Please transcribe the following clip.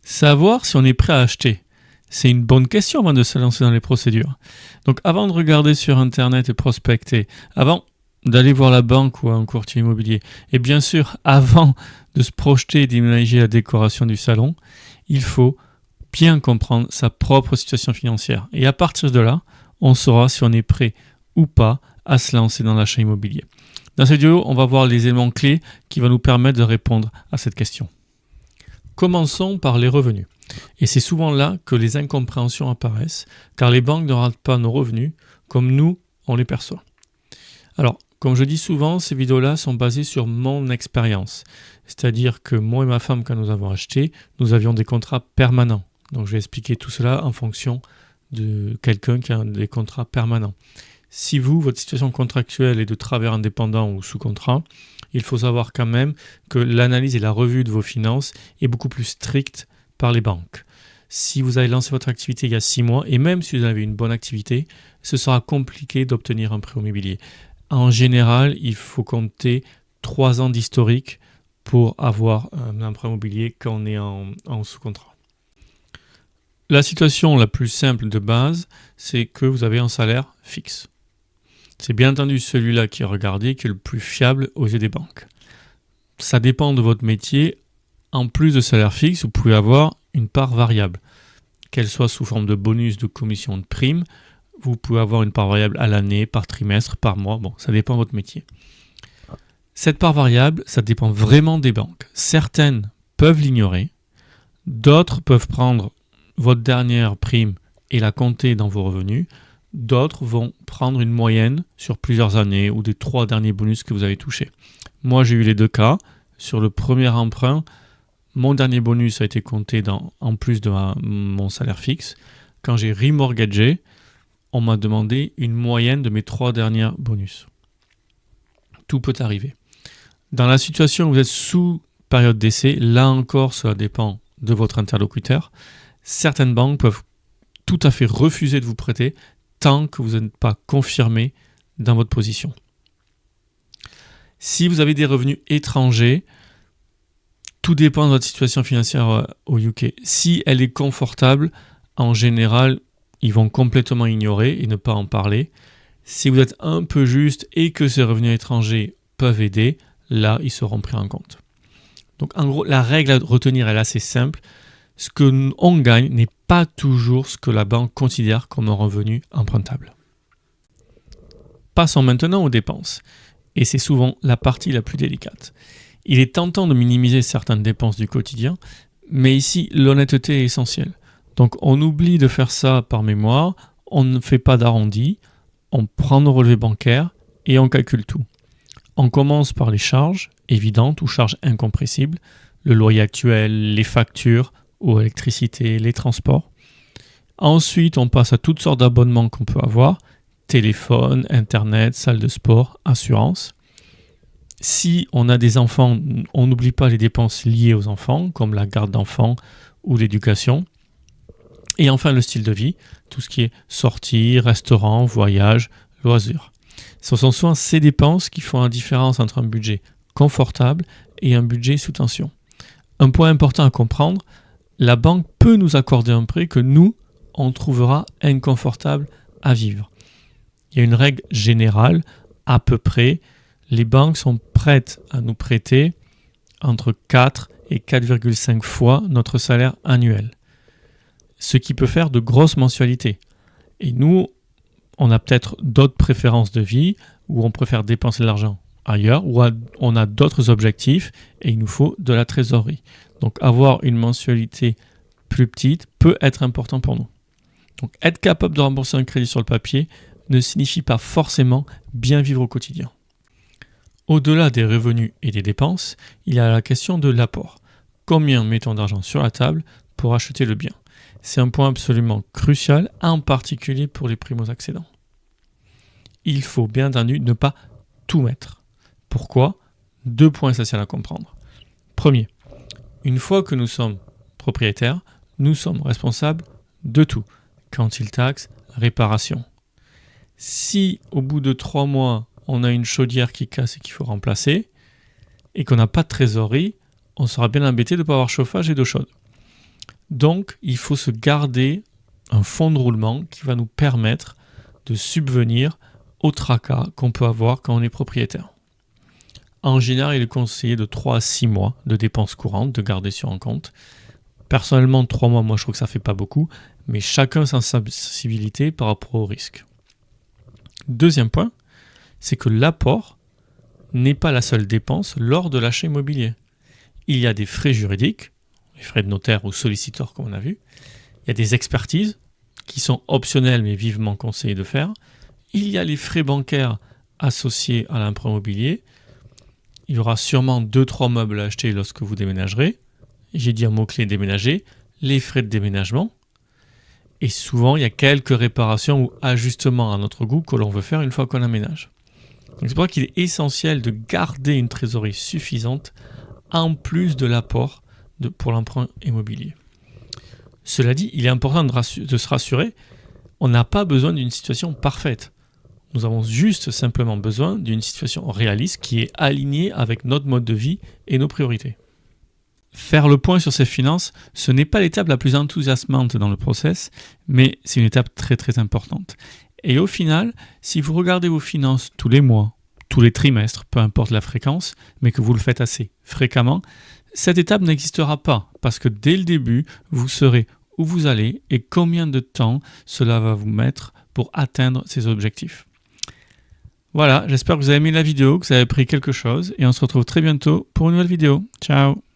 Savoir si on est prêt à acheter, c'est une bonne question avant de se lancer dans les procédures. Donc avant de regarder sur Internet et prospecter, avant d'aller voir la banque ou un courtier immobilier, et bien sûr avant de se projeter et d'imaginer la décoration du salon, il faut bien comprendre sa propre situation financière. Et à partir de là, on saura si on est prêt ou pas à se lancer dans l'achat immobilier. Dans cette vidéo, on va voir les éléments clés qui vont nous permettre de répondre à cette question. Commençons par les revenus. Et c'est souvent là que les incompréhensions apparaissent, car les banques ne regardent pas nos revenus comme nous, on les perçoit. Alors, comme je dis souvent, ces vidéos-là sont basées sur mon expérience. C'est-à-dire que moi et ma femme, quand nous avons acheté, nous avions des contrats permanents. Donc je vais expliquer tout cela en fonction de quelqu'un qui a des contrats permanents. Si vous, votre situation contractuelle est de travailleur indépendant ou sous contrat, il faut savoir quand même que l'analyse et la revue de vos finances est beaucoup plus stricte par les banques. Si vous avez lancé votre activité il y a 6 mois, et même si vous avez une bonne activité, ce sera compliqué d'obtenir un prêt immobilier. En général, il faut compter 3 ans d'historique pour avoir un prêt immobilier quand on est en sous-contrat. La situation la plus simple de base, c'est que vous avez un salaire fixe. C'est bien entendu celui-là qui est regardé, qui est le plus fiable aux yeux des banques. Ça dépend de votre métier. En plus de salaire fixe, vous pouvez avoir une part variable, qu'elle soit sous forme de bonus, de commission, de prime. Vous pouvez avoir une part variable à l'année, par trimestre, par mois. Bon, ça dépend de votre métier. Cette part variable, ça dépend vraiment des banques. Certaines peuvent l'ignorer. D'autres peuvent prendre votre dernière prime et la compter dans vos revenus. D'autres vont prendre une moyenne sur plusieurs années ou des 3 derniers bonus que vous avez touchés. Moi, j'ai eu les 2 cas. Sur le premier emprunt, mon dernier bonus a été compté en plus de mon salaire fixe. Quand j'ai remortgagé, on m'a demandé une moyenne de mes 3 derniers bonus. Tout peut arriver. Dans la situation où vous êtes sous période d'essai, là encore, cela dépend de votre interlocuteur. Certaines banques peuvent tout à fait refuser de vous prêter tant que vous n'êtes pas confirmé dans votre position. Si vous avez des revenus étrangers, tout dépend de votre situation financière au UK. Si elle est confortable, en général, ils vont complètement ignorer et ne pas en parler. Si vous êtes un peu juste et que ces revenus étrangers peuvent aider, là, ils seront pris en compte. Donc, en gros, la règle à retenir est assez simple. Ce qu'on gagne n'est pas toujours ce que la banque considère comme un revenu empruntable. Passons maintenant aux dépenses. Et c'est souvent la partie la plus délicate. Il est tentant de minimiser certaines dépenses du quotidien, mais ici, l'honnêteté est essentielle. Donc, on oublie de faire ça par mémoire, on ne fait pas d'arrondi, on prend nos relevés bancaires et on calcule tout. On commence par les charges évidentes ou charges incompressibles, le loyer actuel, les factures, ou électricité, les transports. Ensuite, on passe à toutes sortes d'abonnements qu'on peut avoir, téléphone, internet, salle de sport, assurance. Si on a des enfants, on n'oublie pas les dépenses liées aux enfants, comme la garde d'enfants ou l'éducation. Et enfin, le style de vie, tout ce qui est sortie, restaurant, voyage, loisirs. Ce sont souvent ces dépenses qui font la différence entre un budget confortable et un budget sous tension. Un point important à comprendre, la banque peut nous accorder un prêt que nous, on trouvera inconfortable à vivre. Il y a une règle générale, à peu près, les banques sont prêtes à nous prêter entre 4 et 4,5 fois notre salaire annuel. Ce qui peut faire de grosses mensualités. Et nous, on a peut-être d'autres préférences de vie où on préfère dépenser de l'argent ailleurs, où on a d'autres objectifs et il nous faut de la trésorerie. Donc avoir une mensualité plus petite peut être important pour nous. Donc être capable de rembourser un crédit sur le papier ne signifie pas forcément bien vivre au quotidien. Au-delà des revenus et des dépenses, il y a la question de l'apport. Combien mettons d'argent sur la table pour acheter le bien ? C'est un point absolument crucial, en particulier pour les primo-accédants. Il faut bien entendu ne pas tout mettre. Pourquoi ? 2 points essentiels à comprendre. Premier, une fois que nous sommes propriétaires, nous sommes responsables de tout. Quantile taxe, réparation. Si au bout de 3 mois, on a une chaudière qui casse et qu'il faut remplacer, et qu'on n'a pas de trésorerie, on sera bien embêté de ne pas avoir chauffage et d'eau chaude. Donc, il faut se garder un fonds de roulement qui va nous permettre de subvenir au tracas qu'on peut avoir quand on est propriétaire. En général, il est conseillé de 3 à 6 mois de dépenses courantes de garder sur un compte. Personnellement, 3 mois, moi je trouve que ça fait pas beaucoup, mais chacun sa sensibilité par rapport au risque. Deuxième point, c'est que l'apport n'est pas la seule dépense lors de l'achat immobilier. Il y a des frais juridiques, les frais de notaire ou solliciteur comme on a vu. Il y a des expertises qui sont optionnelles mais vivement conseillées de faire. Il y a les frais bancaires associés à l'emprunt immobilier. Il y aura sûrement 2-3 meubles à acheter lorsque vous déménagerez. J'ai dit un mot-clé déménager, les frais de déménagement. Et souvent, il y a quelques réparations ou ajustements à notre goût que l'on veut faire une fois qu'on aménage. Donc c'est pour ça qu'il est essentiel de garder une trésorerie suffisante en plus de l'apport pour l'emprunt immobilier. Cela dit, il est important de se rassurer, on n'a pas besoin d'une situation parfaite. Nous avons juste simplement besoin d'une situation réaliste qui est alignée avec notre mode de vie et nos priorités. Faire le point sur ses finances, ce n'est pas l'étape la plus enthousiasmante dans le process, mais c'est une étape très très importante. Et au final, si vous regardez vos finances tous les mois, tous les trimestres, peu importe la fréquence, mais que vous le faites assez fréquemment, cette étape n'existera pas parce que dès le début, vous saurez où vous allez et combien de temps cela va vous mettre pour atteindre ces objectifs. Voilà, j'espère que vous avez aimé la vidéo, que vous avez appris quelque chose et on se retrouve très bientôt pour une nouvelle vidéo. Ciao!